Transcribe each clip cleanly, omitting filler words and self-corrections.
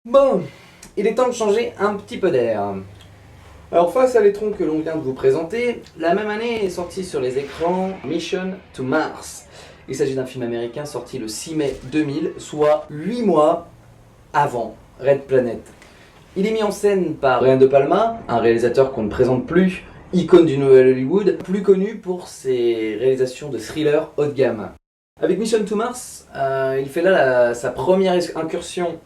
Bon, il est temps de changer un petit peu d'air. Alors face à l'étron que l'on vient de vous présenter, la même année est sorti sur les écrans Mission to Mars. Il s'agit d'un film américain sorti le 6 mai 2000, soit 8 mois avant Red Planet. Il est mis en scène par Brian De Palma, un réalisateur qu'on ne présente plus, icône du nouvel Hollywood, plus connu pour ses réalisations de thrillers haut de gamme. Avec Mission to Mars, il fait là sa première incursion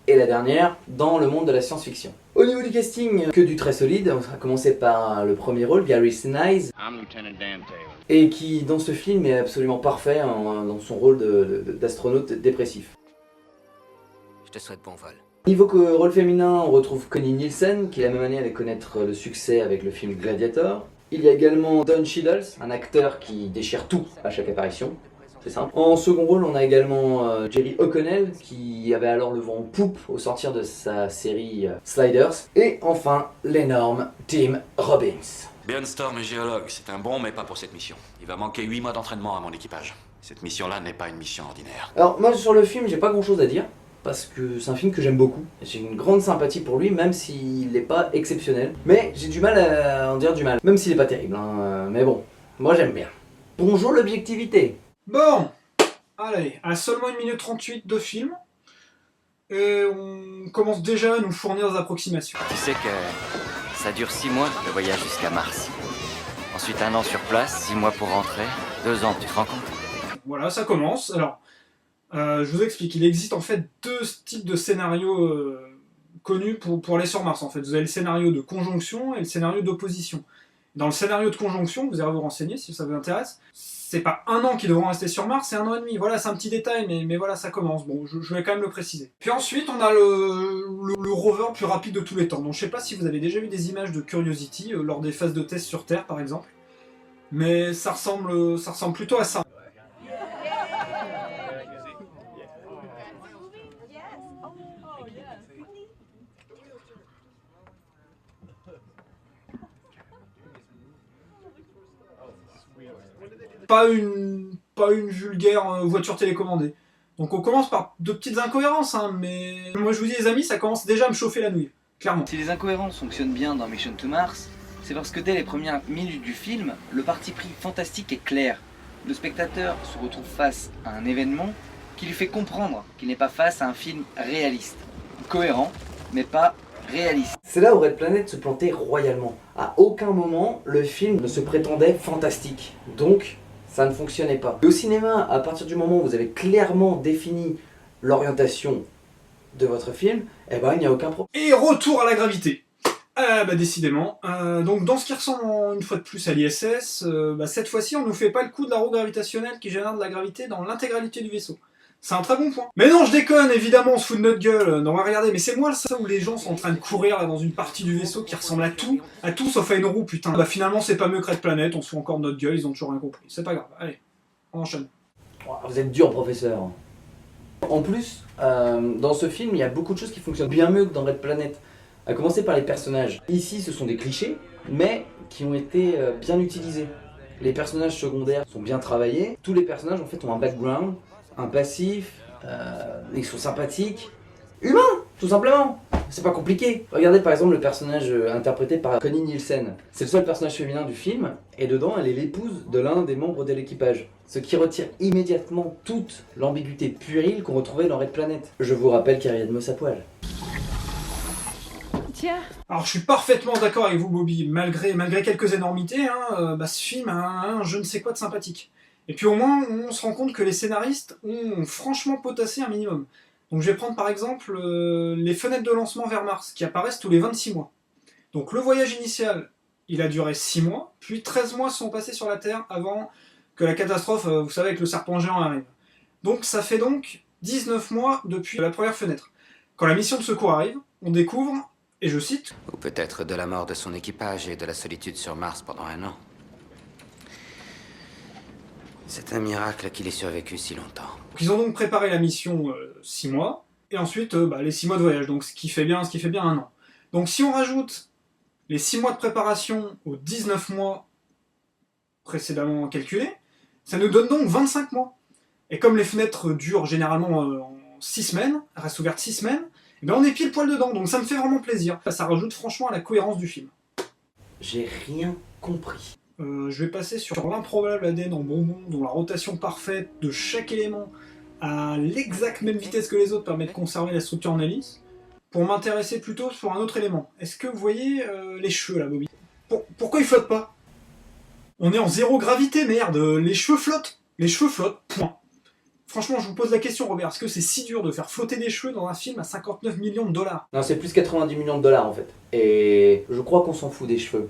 et la dernière dans le monde de la science-fiction. Au niveau du casting, que du très solide, on va commencer par le premier rôle, Gary Sinise, et qui dans ce film est absolument parfait dans son rôle d'astronaute dépressif. Je te souhaite bon vol. Niveau rôle féminin, on retrouve Connie Nielsen, qui la même année allait connaître le succès avec le film Gladiator. Il y a également Don Cheadle, un acteur qui déchire tout à chaque apparition. C'est simple. En second rôle, on a également Jerry O'Connell, qui avait alors le vent en poupe au sortir de sa série Sliders. Et enfin, l'énorme Tim Robbins. Bjornstorm est géologue, c'est un bon mais pas pour cette mission. Il va manquer 8 mois d'entraînement à mon équipage. Cette mission-là n'est pas une mission ordinaire. Alors moi sur le film, j'ai pas grand chose à dire, parce que c'est un film que j'aime beaucoup. J'ai une grande sympathie pour lui, même s'il n'est pas exceptionnel. Mais j'ai du mal à en dire du mal, même s'il est pas terrible. Mais bon, moi j'aime bien. Bonjour l'objectivité. Bon, allez, à seulement 1 minute 38 de film, et on commence déjà à nous fournir des approximations. Tu sais que ça dure 6 mois, le voyage jusqu'à Mars. Ensuite 1 an sur place, 6 mois pour rentrer, 2 ans, tu te rends compte? Voilà, ça commence. Alors, je vous explique, il existe en fait 2 types de scénarios connus pour aller sur Mars. En fait, vous avez le scénario de conjonction et le scénario d'opposition. Dans le scénario de conjonction, vous irez vous renseigner si ça vous intéresse, c'est pas 1 an qu'ils devront rester sur Mars, c'est 1 an et demi. Voilà, c'est un petit détail, mais voilà, ça commence. Bon, je vais quand même le préciser. Puis ensuite, on a le rover plus rapide de tous les temps. Donc je sais pas si vous avez déjà vu des images de Curiosity lors des phases de test sur Terre, par exemple. Mais ça ressemble plutôt à ça. Pas une vulgaire voiture télécommandée. Donc on commence par 2 petites incohérences, hein, mais moi je vous dis les amis, ça commence déjà à me chauffer la nouille, clairement. Si les incohérences fonctionnent bien dans Mission to Mars, c'est parce que dès les premières minutes du film, le parti pris fantastique est clair. Le spectateur se retrouve face à un événement qui lui fait comprendre qu'il n'est pas face à un film réaliste. Cohérent, mais pas réaliste. C'est là où Red Planet se plantait royalement. À aucun moment, le film ne se prétendait fantastique. Donc, ça ne fonctionnait pas. Et au cinéma, à partir du moment où vous avez clairement défini l'orientation de votre film, eh ben il n'y a aucun problème. Et retour à la gravité. Décidément. Donc dans ce qui ressemble une fois de plus à l'ISS, cette fois-ci on nous fait pas le coup de la roue gravitationnelle qui génère de la gravité dans l'intégralité du vaisseau. C'est un très bon point. Mais non, je déconne, évidemment, on se fout de notre gueule. Non, regardez, mais c'est moi ça où les gens sont en train de courir là, dans une partie du vaisseau qui ressemble à tout sauf à une roue, putain. Finalement, c'est pas mieux que Red Planet, on se fout encore de notre gueule, ils ont toujours rien compris. C'est pas grave, allez, on enchaîne. Vous êtes dur, professeur. En plus, dans ce film, il y a beaucoup de choses qui fonctionnent bien mieux que dans Red Planet. À commencer par les personnages. Ici, ce sont des clichés, mais qui ont été bien utilisés. Les personnages secondaires sont bien travaillés. Tous les personnages, en fait, ont un background, un passif, ils sont sympathiques. Humains, tout simplement. C'est pas compliqué. Regardez par exemple le personnage interprété par Connie Nielsen. C'est le seul personnage féminin du film, et dedans, elle est l'épouse de l'un des membres de l'équipage. Ce qui retire immédiatement toute l'ambiguïté puérile qu'on retrouvait dans Red Planet. Je vous rappelle qu'Ariadne Moss à poil. Tiens. Alors je suis parfaitement d'accord avec vous Bobby, malgré quelques énormités, ce film a un je ne sais quoi de sympathique. Et puis au moins on se rend compte que les scénaristes ont franchement potassé un minimum. Donc je vais prendre par exemple les fenêtres de lancement vers Mars, qui apparaissent tous les 26 mois. Donc le voyage initial, il a duré 6 mois, puis 13 mois sont passés sur la Terre avant que la catastrophe, vous savez, avec le serpent géant arrive. Donc ça fait donc 19 mois depuis la première fenêtre. Quand la mission de secours arrive, on découvre, et je cite, « Ou peut-être de la mort de son équipage et de la solitude sur Mars pendant 1 an. C'est un miracle qu'il ait survécu si longtemps. » Ils ont donc préparé la mission 6 mois, et ensuite les 6 mois de voyage, donc ce qui fait bien 1 an. Donc si on rajoute les 6 mois de préparation aux 19 mois précédemment calculés, ça nous donne donc 25 mois. Et comme les fenêtres durent généralement en 6 semaines, restent ouvertes 6 semaines, Ben on est pile poil dedans, donc ça me fait vraiment plaisir. Ça rajoute franchement à la cohérence du film. J'ai rien compris. Je vais passer sur l'improbable ADN en bonbon, dont la rotation parfaite de chaque élément à l'exacte même vitesse que les autres permet de conserver la structure en hélice, pour m'intéresser plutôt sur un autre élément. Est-ce que vous voyez les cheveux là, Bobby? Pourquoi ils flottent pas? On est en zéro gravité, merde. Les cheveux flottent. Les cheveux flottent, point. Franchement, je vous pose la question, Robert, est-ce que c'est si dur de faire flotter des cheveux dans un film à 59 millions de dollars? Non, c'est plus 90 millions de dollars en fait. Et je crois qu'on s'en fout des cheveux.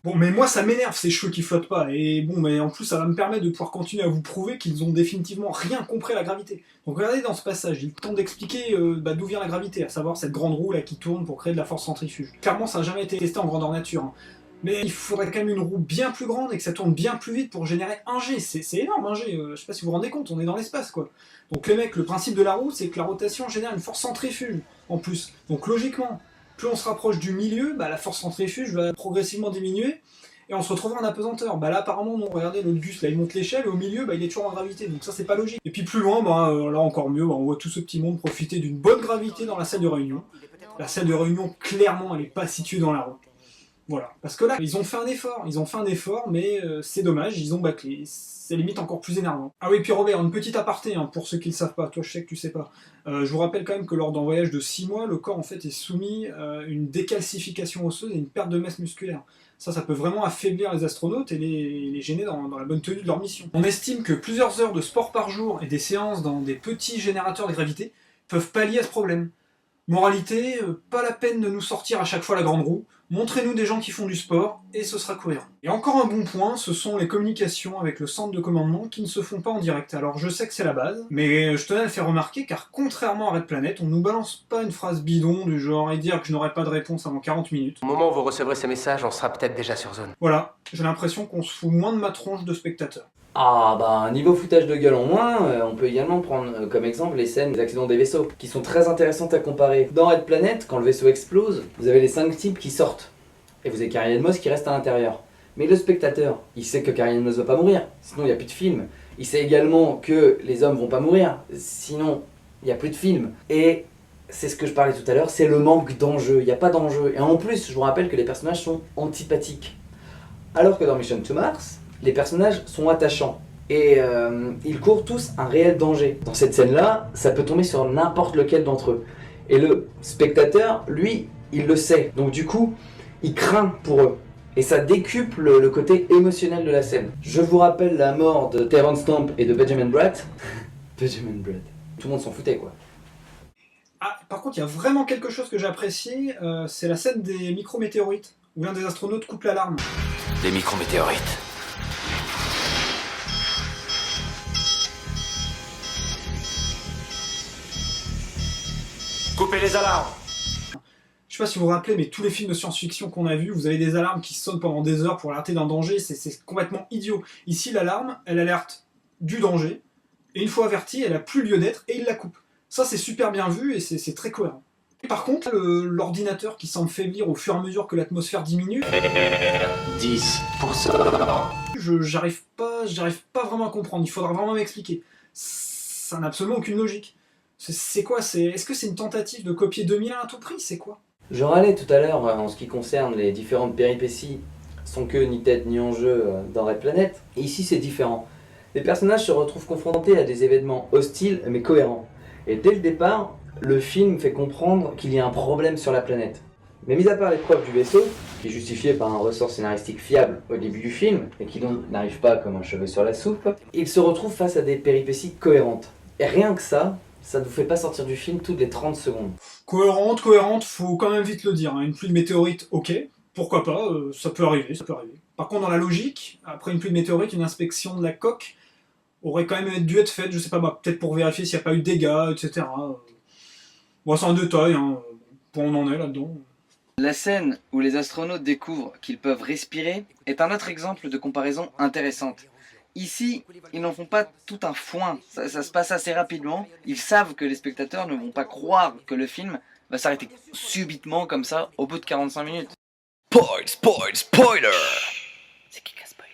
Bon, mais moi ça m'énerve ces cheveux qui flottent pas, et bon, mais en plus ça va me permettre de pouvoir continuer à vous prouver qu'ils ont définitivement rien compris à la gravité. Donc regardez dans ce passage, il tente d'expliquer d'où vient la gravité, à savoir cette grande roue là qui tourne pour créer de la force centrifuge. Clairement ça n'a jamais été testé en grandeur nature, hein. Mais il faudrait quand même une roue bien plus grande et que ça tourne bien plus vite pour générer un G. C'est énorme un G, je sais pas si vous vous rendez compte, on est dans l'espace quoi. Donc les mecs, le principe de la roue c'est que la rotation génère une force centrifuge en plus. Donc logiquement, plus on se rapproche du milieu, bah, la force centrifuge va progressivement diminuer et on se retrouve en apesanteur. Bah là apparemment non, regardez l'autre Gus là il monte l'échelle et au milieu bah, il est toujours en gravité, donc ça c'est pas logique. Et puis plus loin, bah, là encore mieux, bah, on voit tout ce petit monde profiter d'une bonne gravité dans la salle de réunion. La salle de réunion clairement elle est pas située dans la roue. Voilà, parce que là, ils ont fait un effort, mais c'est dommage, ils ont bâclé, c'est limite encore plus énervant. Ah oui, puis Robert, une petite aparté, hein, pour ceux qui le savent pas, toi je sais que tu sais pas. Je vous rappelle quand même que lors d'un voyage de 6 mois, le corps en fait est soumis à une décalcification osseuse et une perte de masse musculaire. Ça peut vraiment affaiblir les astronautes et les gêner dans la bonne tenue de leur mission. On estime que plusieurs heures de sport par jour et des séances dans des petits générateurs de gravité peuvent pallier à ce problème. Moralité, pas la peine de nous sortir à chaque fois la grande roue, montrez-nous des gens qui font du sport, et ce sera cohérent. Et encore un bon point, ce sont les communications avec le centre de commandement qui ne se font pas en direct. Alors je sais que c'est la base, mais je tenais à le faire remarquer car contrairement à Red Planet, on nous balance pas une phrase bidon du genre « et dire que je n'aurai pas de réponse avant 40 minutes ». Au moment où vous recevrez ces messages, on sera peut-être déjà sur zone. Voilà, j'ai l'impression qu'on se fout moins de ma tronche de spectateur. Ah bah niveau foutage de gueule en moins, on peut également prendre comme exemple les scènes des accidents des vaisseaux, qui sont très intéressantes à comparer. Dans Red Planet, quand le vaisseau explose, vous avez les 5 types qui sortent, et vous avez Carrie Ann Moss qui reste à l'intérieur. Mais le spectateur, il sait que Carrie Ann Moss va pas mourir, sinon il n'y a plus de film. Il sait également que les hommes vont pas mourir, sinon il n'y a plus de film. Et c'est ce que je parlais tout à l'heure, c'est le manque d'enjeu, il n'y a pas d'enjeu. Et en plus, je vous rappelle que les personnages sont antipathiques. Alors que dans Mission to Mars, les personnages sont attachants et ils courent tous un réel danger. Dans cette scène-là, ça peut tomber sur n'importe lequel d'entre eux. Et le spectateur, lui, il le sait. Donc du coup, il craint pour eux. Et ça décuple le côté émotionnel de la scène. Je vous rappelle la mort de Terrence Stamp et de Benjamin Bratt. Benjamin Bratt. Tout le monde s'en foutait quoi. Ah, par contre, il y a vraiment quelque chose que j'ai apprécié, c'est la scène des micrométéorites, où l'un des astronautes coupe l'alarme. Des micrométéorites. Coupez les alarmes! Je sais pas si vous vous rappelez, mais tous les films de science-fiction qu'on a vus, vous avez des alarmes qui sonnent pendant des heures pour alerter d'un danger, c'est complètement idiot. Ici, l'alarme, elle alerte du danger, et une fois avertie, elle a plus lieu d'être, et il la coupe. Ça, c'est super bien vu, et c'est très cohérent. Et par contre, l'ordinateur qui semble faiblir au fur et à mesure que l'atmosphère diminue... 10%. J'arrive pas vraiment à comprendre, il faudra vraiment m'expliquer. Ça n'a absolument aucune logique. C'est quoi? Est-ce que c'est une tentative de copier 2001 à tout prix? C'est quoi? Je râlais tout à l'heure en ce qui concerne les différentes péripéties sans queue ni tête ni enjeu dans Red Planet. Et ici c'est différent. Les personnages se retrouvent confrontés à des événements hostiles mais cohérents. Et dès le départ, le film fait comprendre qu'il y a un problème sur la planète. Mais mis à part l'épreuve du vaisseau, qui est justifiée par un ressort scénaristique fiable au début du film, et qui donc n'arrive pas comme un cheveu sur la soupe, il se retrouve face à des péripéties cohérentes. Et rien que ça ne vous fait pas sortir du film toutes les 30 secondes. Cohérente, faut quand même vite le dire. Hein. Une pluie de météorites, ok, pourquoi pas, ça peut arriver. Par contre, dans la logique, après une pluie de météorites, une inspection de la coque aurait quand même dû être faite, je sais pas, peut-être pour vérifier s'il n'y a pas eu de dégâts, etc. Bon, c'est un détail, hein. Pour on en est là-dedans. La scène où les astronautes découvrent qu'ils peuvent respirer est un autre exemple de comparaison intéressante. Ici, ils n'en font pas tout un foin, ça se passe assez rapidement. Ils savent que les spectateurs ne vont pas croire que le film va s'arrêter subitement comme ça au bout de 45 minutes. Spoiler! C'est qui qui a spoilé?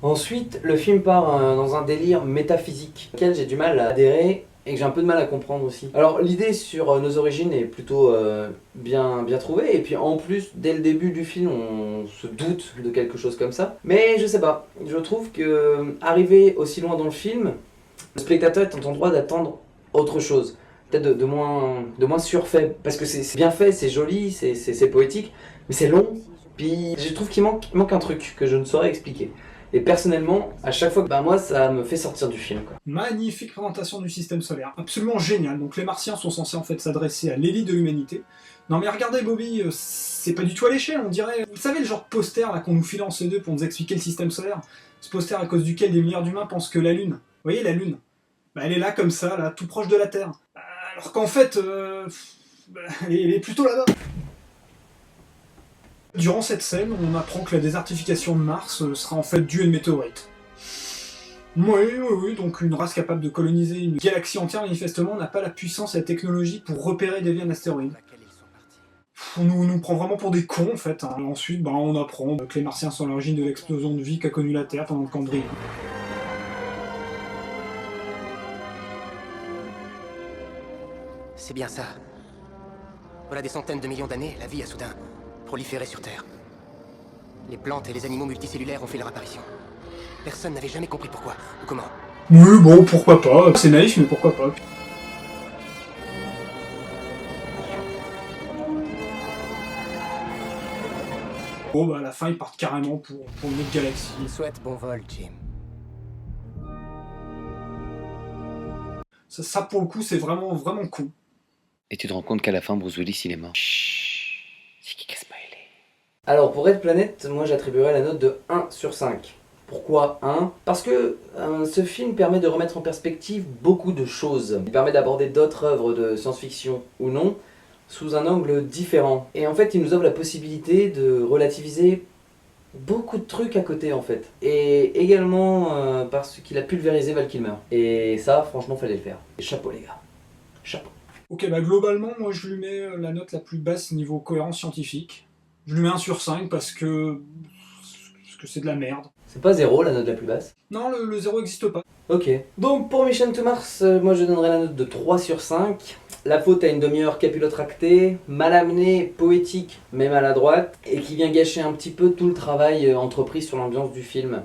Ensuite, le film part dans un délire métaphysique, auquel j'ai du mal à adhérer et que j'ai un peu de mal à comprendre aussi. Alors l'idée sur nos origines est plutôt bien trouvée, et puis en plus, dès le début du film, on se doute de quelque chose comme ça. Mais je sais pas, je trouve que arrivé aussi loin dans le film, le spectateur est en droit d'attendre autre chose. Peut-être de moins surfait, parce que c'est bien fait, c'est joli, c'est poétique, mais c'est long, puis je trouve qu'il manque un truc que je ne saurais expliquer. Et personnellement, à chaque fois, moi, ça me fait sortir du film, quoi. Magnifique présentation du système solaire, absolument génial. Donc les Martiens sont censés en fait s'adresser à l'élite de l'humanité. Non mais regardez Bobby, c'est pas du tout à l'échelle, on dirait... Vous savez le genre de poster là qu'on nous file en C2 pour nous expliquer le système solaire? Ce poster à cause duquel des milliards d'humains pensent que la Lune, vous voyez la Lune, elle est là comme ça, là, tout proche de la Terre. Alors qu'en fait, elle est plutôt là-bas. Durant cette scène, on apprend que la désertification de Mars sera en fait due à une météorite. Oui, donc une race capable de coloniser une galaxie entière, manifestement, n'a pas la puissance et la technologie pour repérer et dévier un astéroïde. On nous prend vraiment pour des cons, en fait. Hein. Et ensuite, on apprend que les Martiens sont à l'origine de l'explosion de vie qu'a connue la Terre pendant le Cambrien. C'est bien ça. Voilà des centaines de millions d'années, la vie a soudain proliféré sur Terre. Les plantes et les animaux multicellulaires ont fait leur apparition. Personne n'avait jamais compris pourquoi ou comment. Oui, bon, pourquoi pas. C'est naïf, mais pourquoi pas. Bon, à la fin, ils partent carrément pour une autre galaxie. Je souhaite bon vol, Jim. Ça pour le coup, c'est vraiment con. Et tu te rends compte qu'à la fin, Bruce Willis, il est mort. Chut, c'est qui qui a spoilé. Alors pour Red Planet, moi j'attribuerais la note de 1 sur 5. Pourquoi 1 ? Parce que ce film permet de remettre en perspective beaucoup de choses. Il permet d'aborder d'autres œuvres de science-fiction ou non, sous un angle différent. Et en fait, il nous offre la possibilité de relativiser beaucoup de trucs à côté en fait. Et également parce qu'il a pulvérisé Val Kilmer. Et ça, franchement, fallait le faire. Et chapeau les gars. Chapeau. Ok, globalement, moi je lui mets la note la plus basse niveau cohérence scientifique. Je lui mets 1 sur 5 parce que c'est de la merde. C'est pas 0 la note la plus basse? Non, le 0 n'existe pas. Ok. Donc pour Mission to Mars, moi je donnerais la note de 3 sur 5. La faute à une demi-heure capillotractée, mal amenée, poétique, mais maladroite, et qui vient gâcher un petit peu tout le travail entrepris sur l'ambiance du film.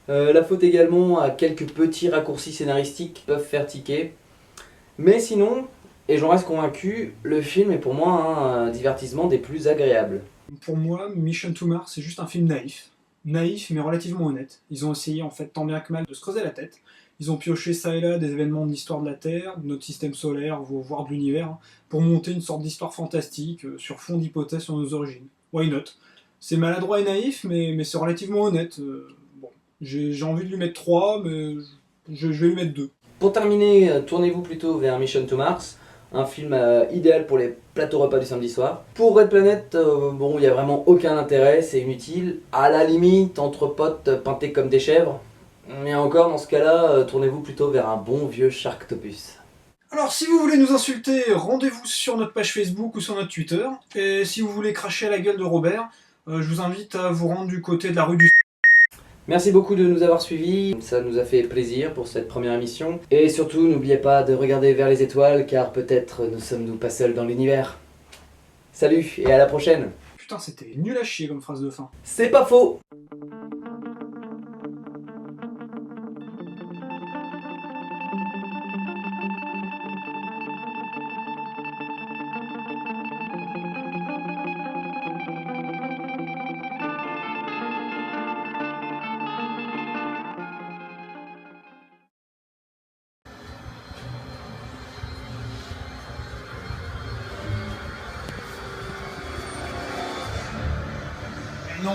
La faute également à quelques petits raccourcis scénaristiques qui peuvent faire tiquer. Mais sinon, et j'en reste convaincu, le film est pour moi un divertissement des plus agréables. Pour moi, Mission to Mars, c'est juste un film naïf. Naïf, mais relativement honnête. Ils ont essayé, en fait, tant bien que mal, de se creuser la tête. Ils ont pioché ça et là des événements de l'histoire de la Terre, de notre système solaire, voire de l'univers, pour monter une sorte d'histoire fantastique sur fond d'hypothèses sur nos origines. Why not? C'est maladroit et naïf, mais c'est relativement honnête. Bon, j'ai envie de lui mettre 3, mais je vais lui mettre 2. Pour terminer, tournez-vous plutôt vers Mission to Mars, un film idéal pour les plateaux repas du samedi soir. Pour Red Planet, bon, il n'y a vraiment aucun intérêt, c'est inutile. À la limite, entre potes peintés comme des chèvres. Mais encore, dans ce cas-là, tournez-vous plutôt vers un bon vieux Sharktopus. Alors, si vous voulez nous insulter, rendez-vous sur notre page Facebook ou sur notre Twitter. Et si vous voulez cracher à la gueule de Robert, je vous invite à vous rendre du côté de la rue du... Merci beaucoup de nous avoir suivis, ça nous a fait plaisir pour cette première émission. Et surtout, n'oubliez pas de regarder vers les étoiles, car peut-être ne sommes-nous pas seuls dans l'univers. Salut, et à la prochaine. Putain, c'était nul à chier comme phrase de fin. C'est pas faux. Non.